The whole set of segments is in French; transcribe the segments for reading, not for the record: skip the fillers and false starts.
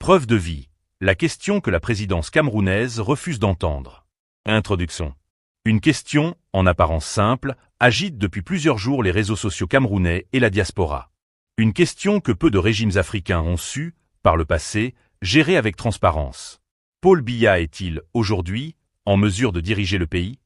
Preuve de vie. La question que la présidence camerounaise refuse d'entendre. Introduction. Une question, en apparence simple, agite depuis plusieurs jours les réseaux sociaux camerounais et la diaspora. Une question que peu de régimes africains ont su, par le passé, gérer avec transparence. Paul Biya est-il, aujourd'hui, en mesure de diriger le pays?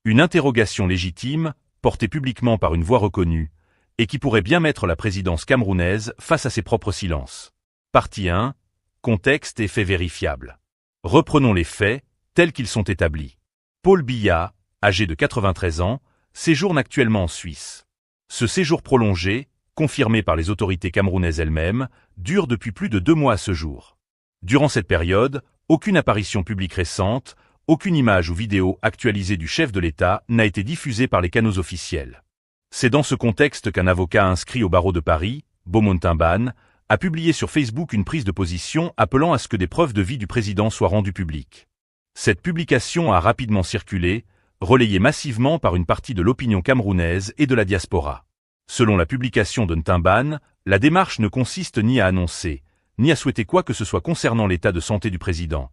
Une interrogation légitime, portée publiquement par une voix reconnue, et qui pourrait bien mettre la présidence camerounaise face à ses propres silences. Partie 1. Contexte et faits vérifiables. Reprenons les faits, tels qu'ils sont établis. Paul Biya, âgé de 93 ans, séjourne actuellement en Suisse. Ce séjour prolongé, confirmé par les autorités camerounaises elles-mêmes, dure depuis plus de 2 mois à ce jour. Durant cette période, aucune apparition publique récente, aucune image ou vidéo actualisée du chef de l'État n'a été diffusée par les canaux officiels. C'est dans ce contexte qu'un avocat inscrit au barreau de Paris, Beaumont Timban, a publié sur Facebook une prise de position appelant à ce que des preuves de vie du président soient rendues publiques. Cette publication a rapidement circulé, relayée massivement par une partie de l'opinion camerounaise et de la diaspora. Selon la publication de Timban, la démarche ne consiste ni à annoncer, ni à souhaiter quoi que ce soit concernant l'état de santé du président.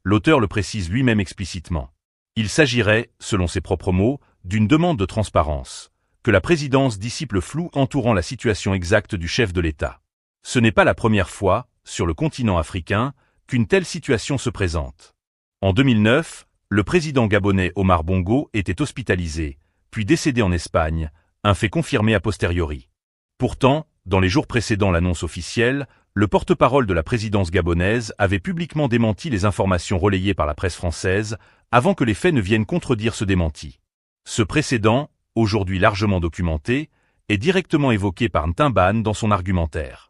L'auteur le précise lui-même explicitement. Il s'agirait, selon ses propres mots, d'une demande de transparence, que la présidence dissipe le flou entourant la situation exacte du chef de l'État. Ce n'est pas la première fois, sur le continent africain, qu'une telle situation se présente. En 2009, le président gabonais Omar Bongo était hospitalisé, puis décédé en Espagne, un fait confirmé a posteriori. Pourtant, dans les jours précédant l'annonce officielle, le porte-parole de la présidence gabonaise avait publiquement démenti les informations relayées par la presse française, avant que les faits ne viennent contredire ce démenti. Ce précédent, aujourd'hui largement documenté, est directement évoqué par Timban dans son argumentaire.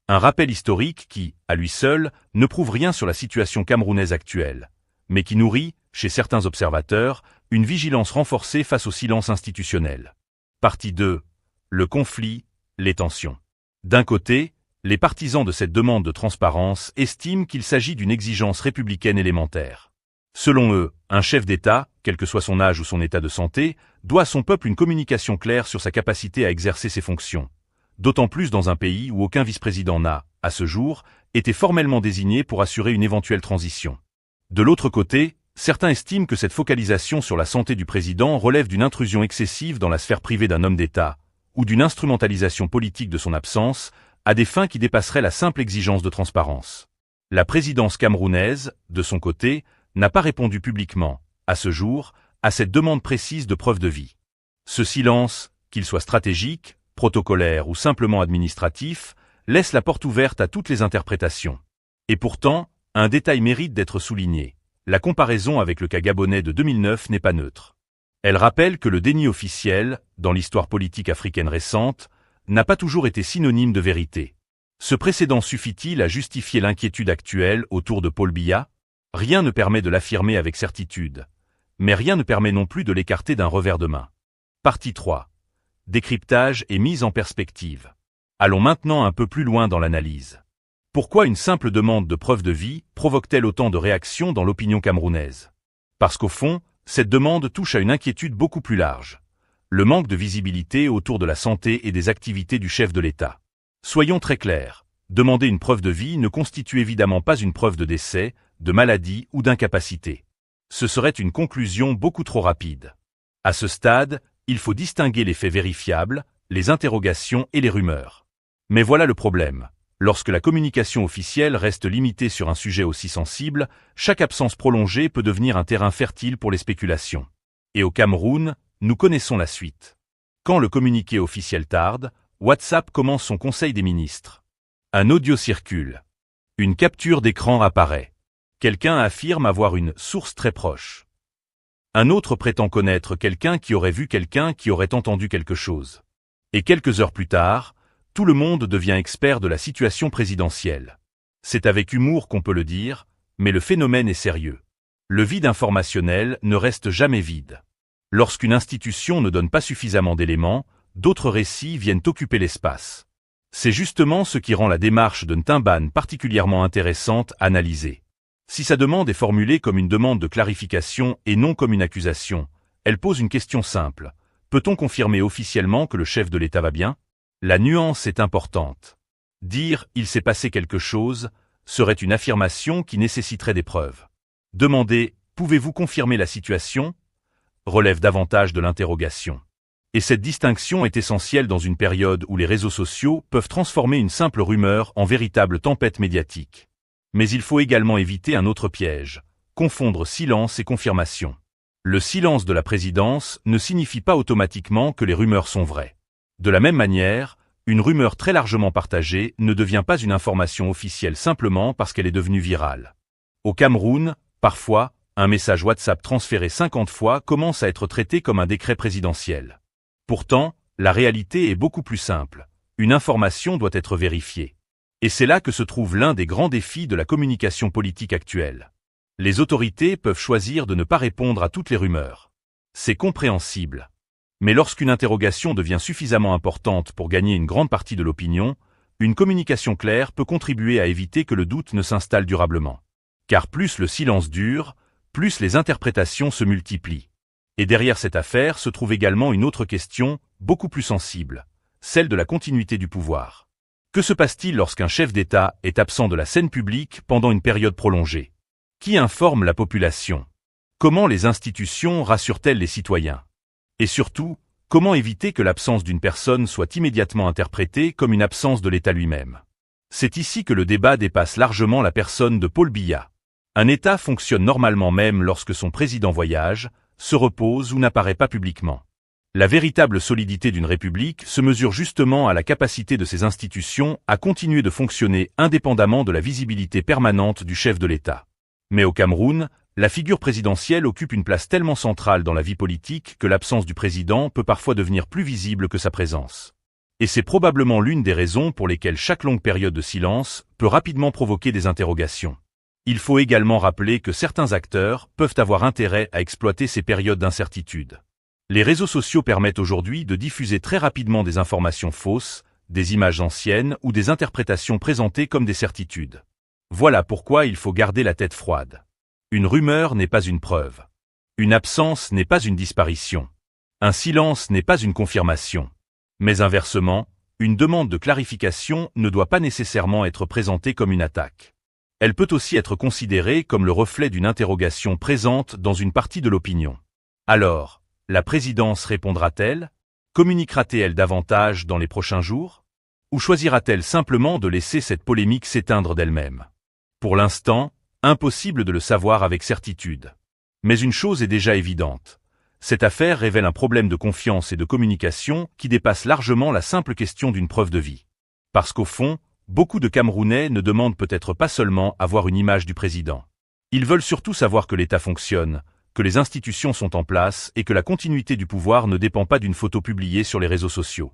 Un rappel historique qui, à lui seul, ne prouve rien sur la situation camerounaise actuelle, mais qui nourrit, chez certains observateurs, une vigilance renforcée face au silence institutionnel. Partie 2. Le conflit, les tensions. D'un côté, les partisans de cette demande de transparence estiment qu'il s'agit d'une exigence républicaine élémentaire. Selon eux, un chef d'État, quel que soit son âge ou son état de santé, doit à son peuple une communication claire sur sa capacité à exercer ses fonctions. D'autant plus dans un pays où aucun vice-président n'a, à ce jour, été formellement désigné pour assurer une éventuelle transition. De l'autre côté, certains estiment que cette focalisation sur la santé du président relève d'une intrusion excessive dans la sphère privée d'un homme d'État, ou d'une instrumentalisation politique de son absence, à des fins qui dépasseraient la simple exigence de transparence. La présidence camerounaise, de son côté, n'a pas répondu publiquement, à ce jour, à cette demande précise de preuve de vie. Ce silence, qu'il soit stratégique, protocolaire ou simplement administratif, laisse la porte ouverte à toutes les interprétations. Et pourtant, un détail mérite d'être souligné. La comparaison avec le cas gabonais de 2009 n'est pas neutre. Elle rappelle que le déni officiel, dans l'histoire politique africaine récente, n'a pas toujours été synonyme de vérité. Ce précédent suffit-il à justifier l'inquiétude actuelle autour de Paul Biya? Rien ne permet de l'affirmer avec certitude, mais rien ne permet non plus de l'écarter d'un revers de main. Partie 3. Décryptage et mise en perspective. Allons maintenant un peu plus loin dans l'analyse. Pourquoi une simple demande de preuve de vie provoque-t-elle autant de réactions dans l'opinion camerounaise? Parce qu'au fond, cette demande touche à une inquiétude beaucoup plus large. Le manque de visibilité autour de la santé et des activités du chef de l'État. Soyons très clairs, demander une preuve de vie ne constitue évidemment pas une preuve de décès, de maladie ou d'incapacité. Ce serait une conclusion beaucoup trop rapide. À ce stade, il faut distinguer les faits vérifiables, les interrogations et les rumeurs. Mais voilà le problème. Lorsque la communication officielle reste limitée sur un sujet aussi sensible, chaque absence prolongée peut devenir un terrain fertile pour les spéculations. Et au Cameroun, nous connaissons la suite. Quand le communiqué officiel tarde, WhatsApp commence son conseil des ministres. Un audio circule. Une capture d'écran apparaît. Quelqu'un affirme avoir une source très proche. Un autre prétend connaître quelqu'un qui aurait vu quelqu'un qui aurait entendu quelque chose. Et quelques heures plus tard, tout le monde devient expert de la situation présidentielle. C'est avec humour qu'on peut le dire, mais le phénomène est sérieux. Le vide informationnel ne reste jamais vide. Lorsqu'une institution ne donne pas suffisamment d'éléments, d'autres récits viennent occuper l'espace. C'est justement ce qui rend la démarche de Timban particulièrement intéressante à analyser. Si sa demande est formulée comme une demande de clarification et non comme une accusation, elle pose une question simple. Peut-on confirmer officiellement que le chef de l'État va bien? La nuance est importante. Dire « il s'est passé quelque chose », serait une affirmation qui nécessiterait des preuves. Demander « Pouvez-vous confirmer la situation ?» relève davantage de l'interrogation. Et cette distinction est essentielle dans une période où les réseaux sociaux peuvent transformer une simple rumeur en véritable tempête médiatique. Mais il faut également éviter un autre piège, confondre silence et confirmation. Le silence de la présidence ne signifie pas automatiquement que les rumeurs sont vraies. De la même manière, une rumeur très largement partagée ne devient pas une information officielle simplement parce qu'elle est devenue virale. Au Cameroun, parfois, un message WhatsApp transféré 50 fois commence à être traité comme un décret présidentiel. Pourtant, la réalité est beaucoup plus simple. Une information doit être vérifiée. Et c'est là que se trouve l'un des grands défis de la communication politique actuelle. Les autorités peuvent choisir de ne pas répondre à toutes les rumeurs. C'est compréhensible. Mais lorsqu'une interrogation devient suffisamment importante pour gagner une grande partie de l'opinion, une communication claire peut contribuer à éviter que le doute ne s'installe durablement. Car plus le silence dure, plus les interprétations se multiplient. Et derrière cette affaire se trouve également une autre question, beaucoup plus sensible, celle de la continuité du pouvoir. Que se passe-t-il lorsqu'un chef d'État est absent de la scène publique pendant une période prolongée? Qui informe la population? Comment les institutions rassurent-elles les citoyens? Et surtout, comment éviter que l'absence d'une personne soit immédiatement interprétée comme une absence de l'État lui-même? C'est ici que le débat dépasse largement la personne de Paul Biya. Un État fonctionne normalement même lorsque son président voyage, se repose ou n'apparaît pas publiquement. La véritable solidité d'une république se mesure justement à la capacité de ses institutions à continuer de fonctionner indépendamment de la visibilité permanente du chef de l'État. Mais au Cameroun, la figure présidentielle occupe une place tellement centrale dans la vie politique que l'absence du président peut parfois devenir plus visible que sa présence. Et c'est probablement l'une des raisons pour lesquelles chaque longue période de silence peut rapidement provoquer des interrogations. Il faut également rappeler que certains acteurs peuvent avoir intérêt à exploiter ces périodes d'incertitude. Les réseaux sociaux permettent aujourd'hui de diffuser très rapidement des informations fausses, des images anciennes ou des interprétations présentées comme des certitudes. Voilà pourquoi il faut garder la tête froide. Une rumeur n'est pas une preuve. Une absence n'est pas une disparition. Un silence n'est pas une confirmation. Mais inversement, une demande de clarification ne doit pas nécessairement être présentée comme une attaque. Elle peut aussi être considérée comme le reflet d'une interrogation présente dans une partie de l'opinion. Alors, la présidence répondra-t-elle? Communiquera-t-elle davantage dans les prochains jours? Ou choisira-t-elle simplement de laisser cette polémique s'éteindre d'elle-même? Pour l'instant, impossible de le savoir avec certitude. Mais une chose est déjà évidente. Cette affaire révèle un problème de confiance et de communication qui dépasse largement la simple question d'une preuve de vie. Parce qu'au fond, beaucoup de Camerounais ne demandent peut-être pas seulement à voir une image du président. Ils veulent surtout savoir que l'État fonctionne, que les institutions sont en place et que la continuité du pouvoir ne dépend pas d'une photo publiée sur les réseaux sociaux.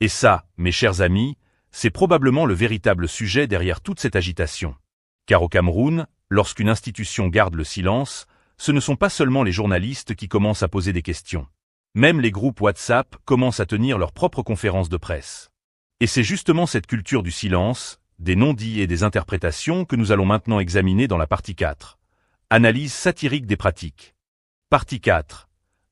Et ça, mes chers amis, c'est probablement le véritable sujet derrière toute cette agitation. Car au Cameroun, lorsqu'une institution garde le silence, ce ne sont pas seulement les journalistes qui commencent à poser des questions. Même les groupes WhatsApp commencent à tenir leurs propres conférences de presse. Et c'est justement cette culture du silence, des non-dits et des interprétations que nous allons maintenant examiner dans la partie 4. Analyse satirique des pratiques. Partie 4.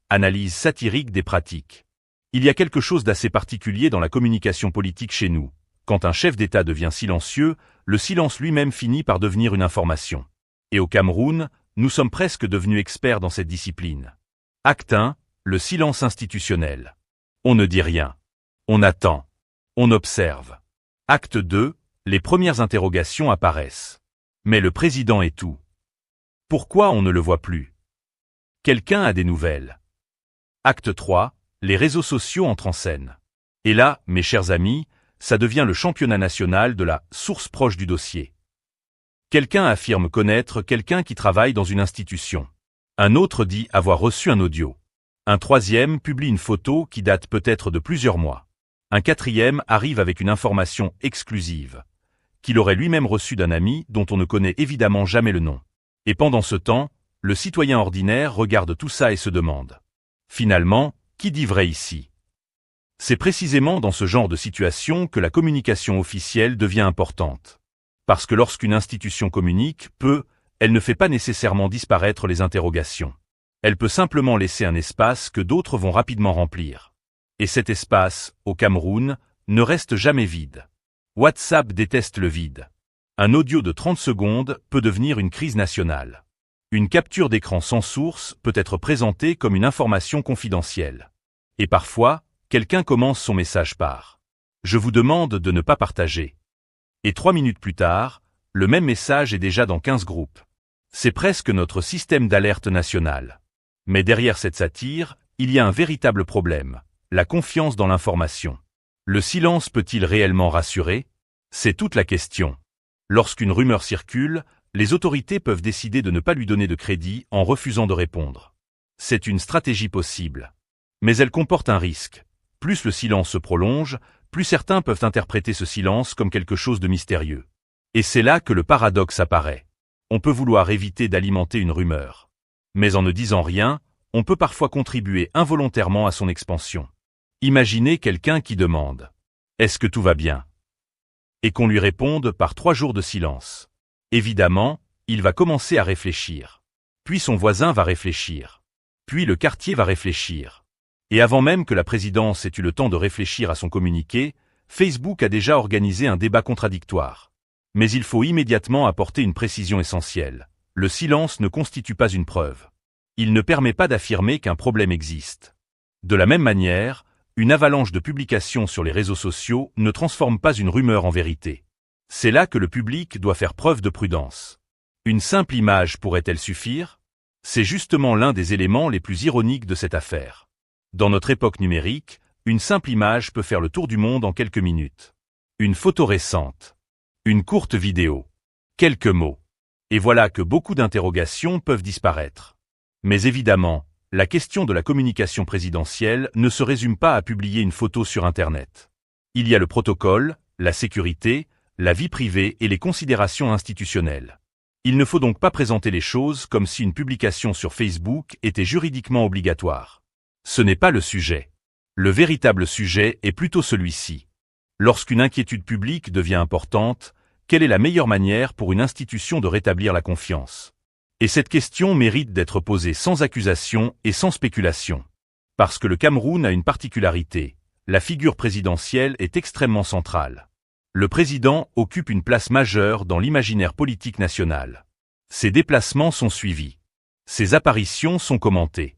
Analyse satirique des pratiques. Il y a quelque chose d'assez particulier dans la communication politique chez nous. Quand un chef d'État devient silencieux, le silence lui-même finit par devenir une information. Et au Cameroun, nous sommes presque devenus experts dans cette discipline. Acte 1. Le silence institutionnel. On ne dit rien. On attend. On observe. Acte 2. Les premières interrogations apparaissent. Mais le président est où? Pourquoi on ne le voit plus? Quelqu'un a des nouvelles. Acte 3. Les réseaux sociaux entrent en scène. Et là, mes chers amis, ça devient le championnat national de la source proche du dossier. Quelqu'un affirme connaître quelqu'un qui travaille dans une institution. Un autre dit avoir reçu un audio. Un troisième publie une photo qui date peut-être de plusieurs mois. Un quatrième arrive avec une information exclusive, qu'il aurait lui-même reçue d'un ami dont on ne connaît évidemment jamais le nom. Et pendant ce temps, le citoyen ordinaire regarde tout ça et se demande. Finalement, qui dit vrai ici? C'est précisément dans ce genre de situation que la communication officielle devient importante. Parce que lorsqu'une institution communique, elle ne fait pas nécessairement disparaître les interrogations. Elle peut simplement laisser un espace que d'autres vont rapidement remplir. Et cet espace, au Cameroun, ne reste jamais vide. WhatsApp déteste le vide. Un audio de 30 secondes peut devenir une crise nationale. Une capture d'écran sans source peut être présentée comme une information confidentielle. Et parfois, quelqu'un commence son message par « Je vous demande de ne pas partager ». Et 3 minutes plus tard, le même message est déjà dans 15 groupes. C'est presque notre système d'alerte national. Mais derrière cette satire, il y a un véritable problème, la confiance dans l'information. Le silence peut-il réellement rassurer? C'est toute la question. Lorsqu'une rumeur circule, les autorités peuvent décider de ne pas lui donner de crédit en refusant de répondre. C'est une stratégie possible. Mais elle comporte un risque. Plus le silence se prolonge, plus certains peuvent interpréter ce silence comme quelque chose de mystérieux. Et c'est là que le paradoxe apparaît. On peut vouloir éviter d'alimenter une rumeur. Mais en ne disant rien, on peut parfois contribuer involontairement à son expansion. Imaginez quelqu'un qui demande « Est-ce que tout va bien ?» et qu'on lui réponde par 3 jours de silence. Évidemment, il va commencer à réfléchir. Puis son voisin va réfléchir. Puis le quartier va réfléchir. Et avant même que la présidence ait eu le temps de réfléchir à son communiqué, Facebook a déjà organisé un débat contradictoire. Mais il faut immédiatement apporter une précision essentielle. Le silence ne constitue pas une preuve. Il ne permet pas d'affirmer qu'un problème existe. De la même manière, une avalanche de publications sur les réseaux sociaux ne transforme pas une rumeur en vérité. C'est là que le public doit faire preuve de prudence. Une simple image pourrait-elle suffire? C'est justement l'un des éléments les plus ironiques de cette affaire. Dans notre époque numérique, une simple image peut faire le tour du monde en quelques minutes. Une photo récente. Une courte vidéo. Quelques mots. Et voilà que beaucoup d'interrogations peuvent disparaître. Mais évidemment, la question de la communication présidentielle ne se résume pas à publier une photo sur Internet. Il y a le protocole, la sécurité, la vie privée et les considérations institutionnelles. Il ne faut donc pas présenter les choses comme si une publication sur Facebook était juridiquement obligatoire. Ce n'est pas le sujet. Le véritable sujet est plutôt celui-ci. Lorsqu'une inquiétude publique devient importante, quelle est la meilleure manière pour une institution de rétablir la confiance? Et cette question mérite d'être posée sans accusation et sans spéculation. Parce que le Cameroun a une particularité, la figure présidentielle est extrêmement centrale. Le président occupe une place majeure dans l'imaginaire politique national. Ses déplacements sont suivis. Ses apparitions sont commentées.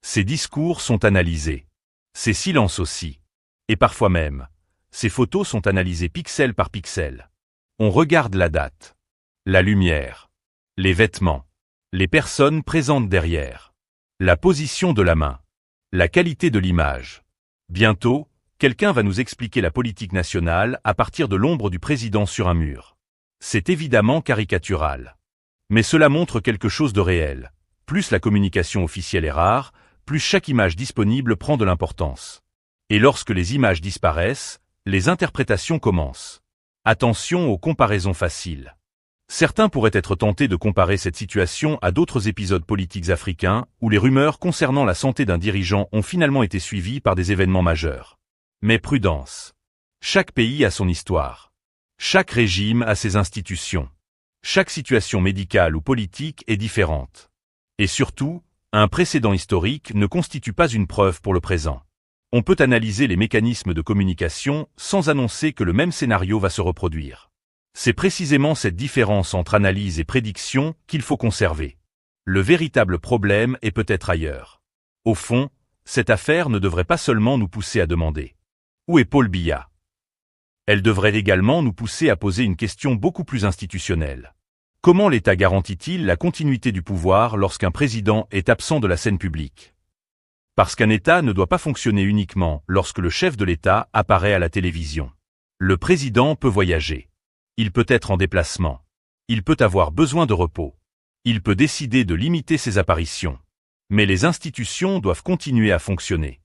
Ses discours sont analysés. Ses silences aussi. Et parfois même, ses photos sont analysées pixel par pixel. On regarde la date, la lumière, les vêtements, les personnes présentes derrière, la position de la main, la qualité de l'image. Bientôt, quelqu'un va nous expliquer la politique nationale à partir de l'ombre du président sur un mur. C'est évidemment caricatural. Mais cela montre quelque chose de réel. Plus la communication officielle est rare, plus chaque image disponible prend de l'importance. Et lorsque les images disparaissent, les interprétations commencent. Attention aux comparaisons faciles. Certains pourraient être tentés de comparer cette situation à d'autres épisodes politiques africains où les rumeurs concernant la santé d'un dirigeant ont finalement été suivies par des événements majeurs. Mais prudence. Chaque pays a son histoire. Chaque régime a ses institutions. Chaque situation médicale ou politique est différente. Et surtout, un précédent historique ne constitue pas une preuve pour le présent. On peut analyser les mécanismes de communication sans annoncer que le même scénario va se reproduire. C'est précisément cette différence entre analyse et prédiction qu'il faut conserver. Le véritable problème est peut-être ailleurs. Au fond, cette affaire ne devrait pas seulement nous pousser à demander « Où est Paul Biya ?» Elle devrait également nous pousser à poser une question beaucoup plus institutionnelle. Comment l'État garantit-il la continuité du pouvoir lorsqu'un président est absent de la scène publique? Parce qu'un État ne doit pas fonctionner uniquement lorsque le chef de l'État apparaît à la télévision. Le président peut voyager. Il peut être en déplacement. Il peut avoir besoin de repos. Il peut décider de limiter ses apparitions. Mais les institutions doivent continuer à fonctionner.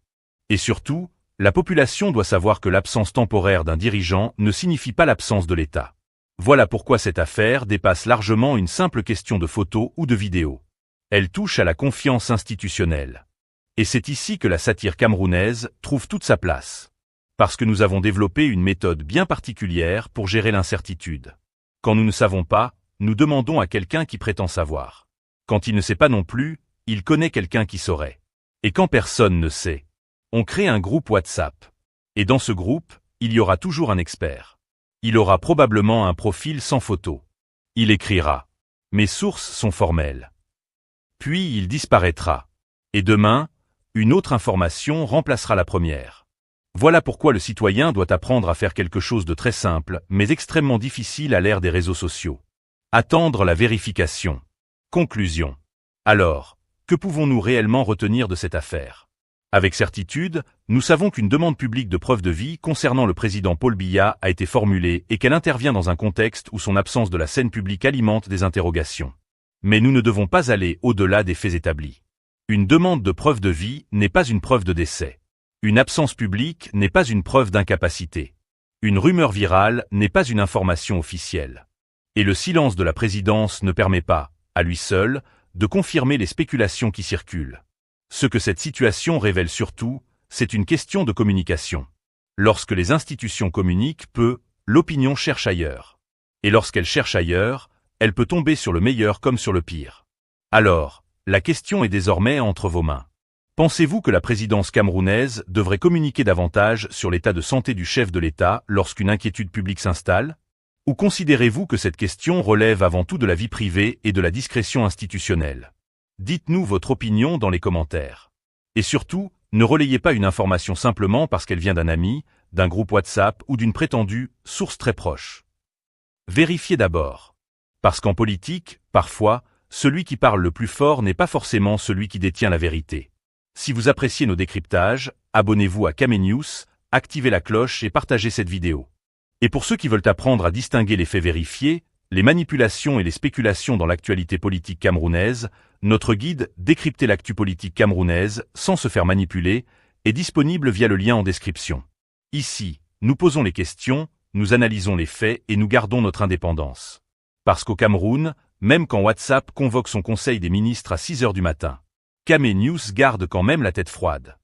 Et surtout, la population doit savoir que l'absence temporaire d'un dirigeant ne signifie pas l'absence de l'État. Voilà pourquoi cette affaire dépasse largement une simple question de photo ou de vidéo. Elle touche à la confiance institutionnelle. Et c'est ici que la satire camerounaise trouve toute sa place. Parce que nous avons développé une méthode bien particulière pour gérer l'incertitude. Quand nous ne savons pas, nous demandons à quelqu'un qui prétend savoir. Quand il ne sait pas non plus, il connaît quelqu'un qui saurait. Et quand personne ne sait, on crée un groupe WhatsApp. Et dans ce groupe, il y aura toujours un expert. Il aura probablement un profil sans photo. Il écrira « Mes sources sont formelles ». Puis il disparaîtra. Et demain, une autre information remplacera la première. Voilà pourquoi le citoyen doit apprendre à faire quelque chose de très simple, mais extrêmement difficile à l'ère des réseaux sociaux. Attendre la vérification. Conclusion. Alors, que pouvons-nous réellement retenir de cette affaire? Avec certitude, nous savons qu'une demande publique de preuve de vie concernant le président Paul Biya a été formulée et qu'elle intervient dans un contexte où son absence de la scène publique alimente des interrogations. Mais nous ne devons pas aller au-delà des faits établis. Une demande de preuve de vie n'est pas une preuve de décès. Une absence publique n'est pas une preuve d'incapacité. Une rumeur virale n'est pas une information officielle. Et le silence de la présidence ne permet pas, à lui seul, de confirmer les spéculations qui circulent. Ce que cette situation révèle surtout, c'est une question de communication. Lorsque les institutions communiquent peu, l'opinion cherche ailleurs. Et lorsqu'elle cherche ailleurs, elle peut tomber sur le meilleur comme sur le pire. Alors, la question est désormais entre vos mains. Pensez-vous que la présidence camerounaise devrait communiquer davantage sur l'état de santé du chef de l'État lorsqu'une inquiétude publique s'installe? Ou considérez-vous que cette question relève avant tout de la vie privée et de la discrétion institutionnelle? Dites-nous votre opinion dans les commentaires. Et surtout, ne relayez pas une information simplement parce qu'elle vient d'un ami, d'un groupe WhatsApp ou d'une prétendue source très proche. Vérifiez d'abord. Parce qu'en politique, parfois, celui qui parle le plus fort n'est pas forcément celui qui détient la vérité. Si vous appréciez nos décryptages, abonnez-vous à Kame News, activez la cloche et partagez cette vidéo. Et pour ceux qui veulent apprendre à distinguer les faits vérifiés, les manipulations et les spéculations dans l'actualité politique camerounaise, notre guide « Décrypter l'actu politique camerounaise sans se faire manipuler » est disponible via le lien en description. Ici, nous posons les questions, nous analysons les faits et nous gardons notre indépendance. Parce qu'au Cameroun, même quand WhatsApp convoque son conseil des ministres à 6 heures du matin, Kame News garde quand même la tête froide.